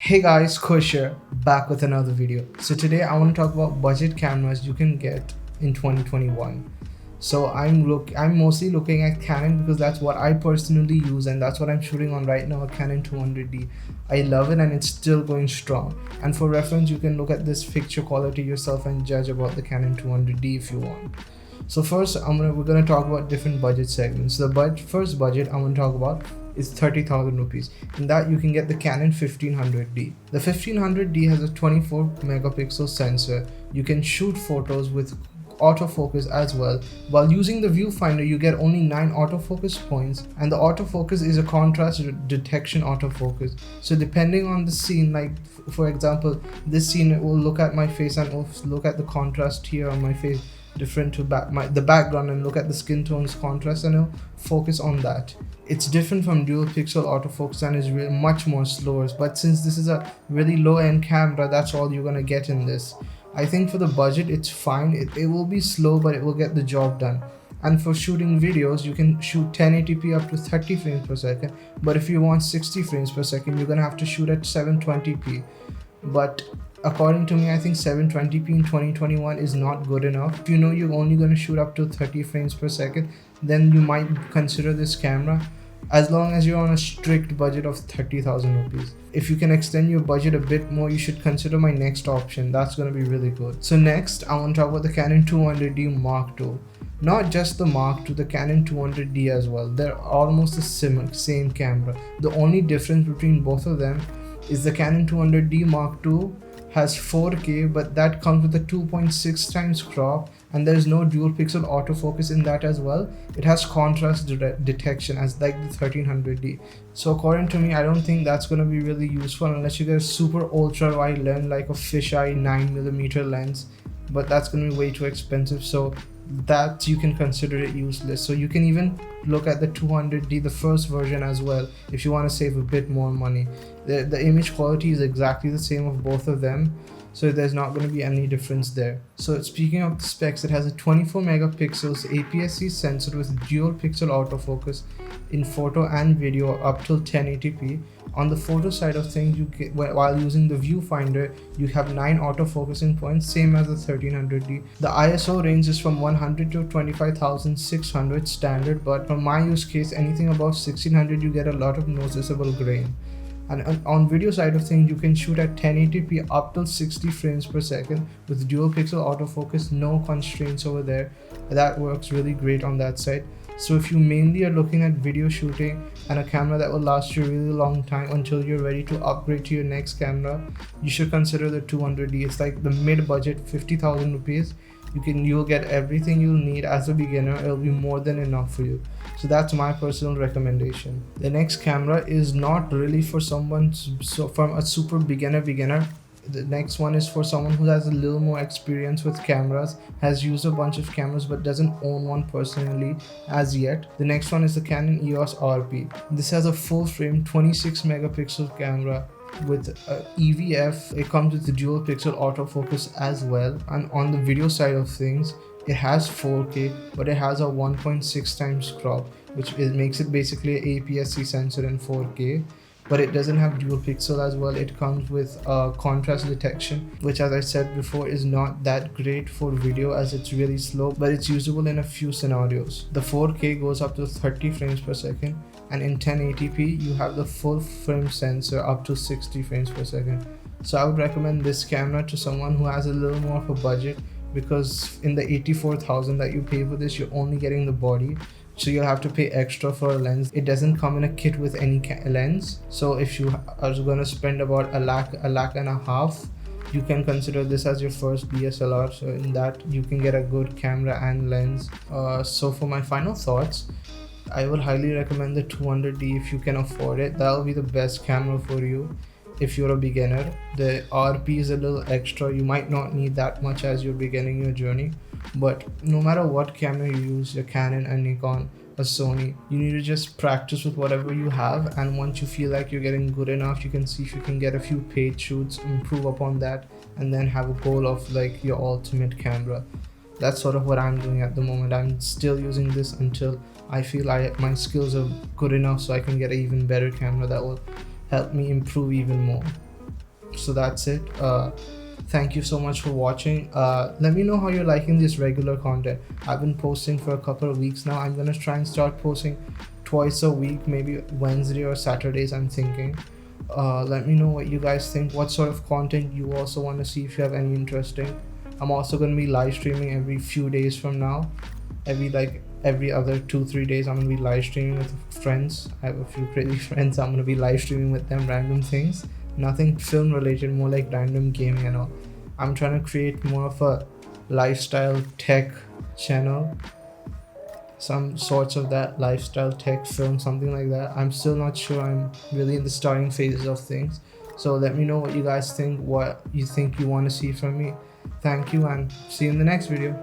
Hey guys, Kush here, back with another video. So today I want to talk about budget cameras you can get in 2021. So I'm mostly looking at Canon because that's what I personally use and that's what I'm shooting on right now, a Canon 200D. I love it and it's still going strong. And for reference, you can look at this picture quality yourself and judge about the Canon 200D if you want. So first, we're gonna talk about different budget segments. The first budget I'm gonna talk about is 30,000 rupees. In that, you can get the Canon 1500D. The 1500D has a 24 megapixel sensor. You can shoot photos with autofocus as well. While using the viewfinder, you get only 9 autofocus points, and the autofocus is a contrast detection autofocus. So depending on the scene, like for example, this scene, it will look at my face and it will look at the contrast here on my face different to the background, and look at the skin tones contrast and it'll focus on that. It's different from dual pixel autofocus and is really much more slower, but since this is a really low end camera, that's all you're gonna get in this. I think for the budget it's fine. It will be slow, but it will get the job done. And for shooting videos, you can shoot 1080p up to 30 frames per second, but if you want 60 frames per second, you're gonna have to shoot at 720p. But according to me, I think 720p in 2021 is not good enough. If you know you're only going to shoot up to 30 frames per second, then you might consider this camera, as long as you're on a strict budget of 30,000 rupees. If you can extend your budget a bit more, you should consider my next option. That's going to be really good. So next, I want to talk about the Canon 200D Mark II. Not just the Mark II, the Canon 200D as well. They're almost the same camera. The only difference between both of them is the Canon 200D Mark II has 4K, but that comes with a 2.6 times crop, and there is no dual pixel autofocus in that as well. It has contrast detection as like the 1300D. So according to me, I don't think that's going to be really useful unless you get a super ultra wide lens like a fisheye 9mm lens, but that's going to be way too expensive, so that you can consider it useless. So you can even look at the 200D, the first version as well, if you want to save a bit more money. The image quality is exactly the same of both of them, so there's not going to be any difference there. So speaking of the specs, it has a 24 megapixels APS-C sensor with dual pixel autofocus in photo and video up till 1080p. On the photo side of things, while using the viewfinder, you have 9 autofocusing points, same as the 1300D. The ISO range is from 100 to 25,600 standard, but for my use case, anything above 1600, you get a lot of noticeable grain. And on video side of things, you can shoot at 1080p up till 60 frames per second with dual pixel autofocus, no constraints over there. That works really great on that side. So if you mainly are looking at video shooting and a camera that will last you a really long time until you're ready to upgrade to your next camera, you should consider the 200D. It's like the mid-budget 50,000 rupees. You'll get everything you'll need as a beginner. It'll be more than enough for you. So that's my personal recommendation. The next camera is not really for someone from a super beginner. The next one is for someone who has a little more experience with cameras, has used a bunch of cameras but doesn't own one personally as yet. The next one is the Canon EOS RP. This has a full frame 26 megapixel camera with EVF. It comes with the dual pixel autofocus as well, and on the video side of things, it has 4K, but it has a 1.6 times crop, which makes it basically an APS-C sensor in 4K. But it doesn't have dual pixel as well. It comes with contrast detection, which, as I said before, is not that great for video as it's really slow, but it's usable in a few scenarios. The 4K goes up to 30 frames per second, and in 1080p you have the full frame sensor up to 60 frames per second. So I would recommend this camera to someone who has a little more of a budget, because in the 84,000 that you pay for this, you're only getting the body, so you'll have to pay extra for a lens. It doesn't come in a kit with any lens, so if you are going to spend about a lakh and a half, you can consider this as your first DSLR. So in that, you can get a good camera and lens. So for my final thoughts, I would highly recommend the 200D if you can afford it. That'll be the best camera for you if you're a beginner. The RP is a little extra. You might not need that much as you're beginning your journey, but no matter what camera you use, a Canon, a Nikon, a Sony, you need to just practice with whatever you have, and once you feel like you're getting good enough, you can see if you can get a few paid shoots, improve upon that, and then have a goal of like your ultimate camera. That's sort of what I'm doing at the moment. I'm still using this until I feel my skills are good enough so I can get an even better camera that will help me improve even more. So that's it. Thank you so much for watching. Let me know how you're liking this regular content. I've been posting for a couple of weeks now. I'm gonna try and start posting twice a week, maybe Wednesday or Saturdays, I'm thinking. Let me know what you guys think, what sort of content you also want to see, if you have any interesting. I'm also going to be live streaming every few days from now. Every other 2-3 days I'm going to be live streaming with friends. I have a few crazy friends. I'm going to be live streaming with them random things, nothing film related, more like random gaming and all. I'm trying to create more of a lifestyle tech channel, some sorts of that, lifestyle tech film, something like that. I'm still not sure. I'm really in the starting phases of things. So let me know what you guys think, what you think you want to see from me. Thank you, and see you in the next video.